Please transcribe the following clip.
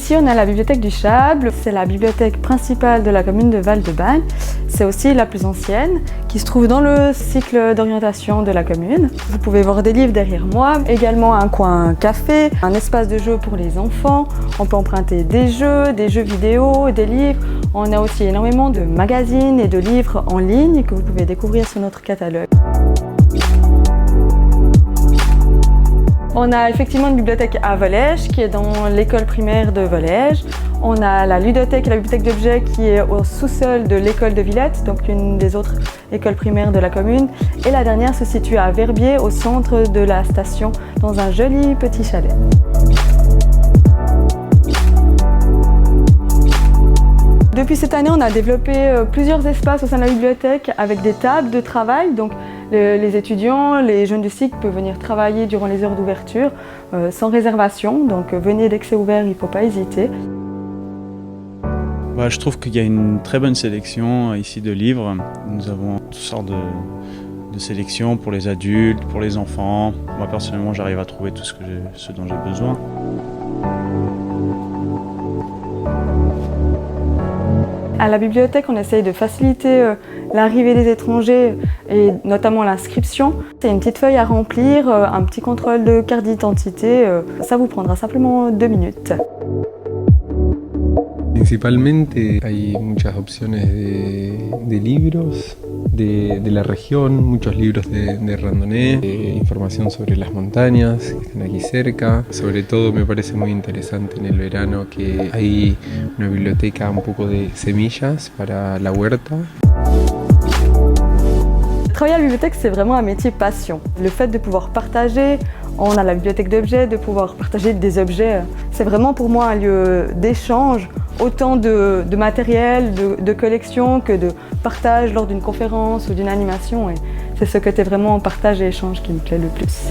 Ici, on a la bibliothèque du Châble. C'est la bibliothèque principale de la commune de Val-de-Bagnes. C'est aussi la plus ancienne, qui se trouve dans le cycle d'orientation de la commune. Vous pouvez voir des livres derrière moi, également un coin café, un espace de jeu pour les enfants. On peut emprunter des jeux vidéo, des livres. On a aussi énormément de magazines et de livres en ligne que vous pouvez découvrir sur notre catalogue. On a effectivement une bibliothèque à Volège qui est dans l'école primaire de Volège. On a la ludothèque et la bibliothèque d'objets qui est au sous-sol de l'école de Villette, donc une des autres écoles primaires de la commune. Et la dernière se situe à Verbier, au centre de la station, dans un joli petit chalet. Depuis cette année, on a développé plusieurs espaces au sein de la bibliothèque avec des tables de travail. Donc, les étudiants, les jeunes du cycle peuvent venir travailler durant les heures d'ouverture sans réservation. Donc, venez dès que c'est ouvert, il ne faut pas hésiter. Je trouve qu'il y a une très bonne sélection ici de livres. Nous avons toutes sortes de sélections pour les adultes, pour les enfants. Moi, personnellement, j'arrive à trouver tout ce dont j'ai besoin. À la bibliothèque, on essaye de faciliter l'arrivée des étrangers et notamment l'inscription. C'est une petite feuille à remplir, un petit contrôle de carte d'identité. Ça vous prendra simplement 2 minutes. Principalmente hay muchas opciones de libros de la región, muchos libros de randonnée, información sobre las montañas que están aquí cerca. Sobre todo me parece muy interesante en el verano que hay una biblioteca un poco de semillas para la huerta. Travailler à la bibliothèque, c'est vraiment un métier passion. Le fait de pouvoir partager, on a la bibliothèque d'objets, de pouvoir partager des objets, c'est vraiment pour moi un lieu d'échange, autant de matériel, de collection que de partage lors d'une conférence ou d'une animation. Et c'est ce côté vraiment partage et échange qui me plaît le plus.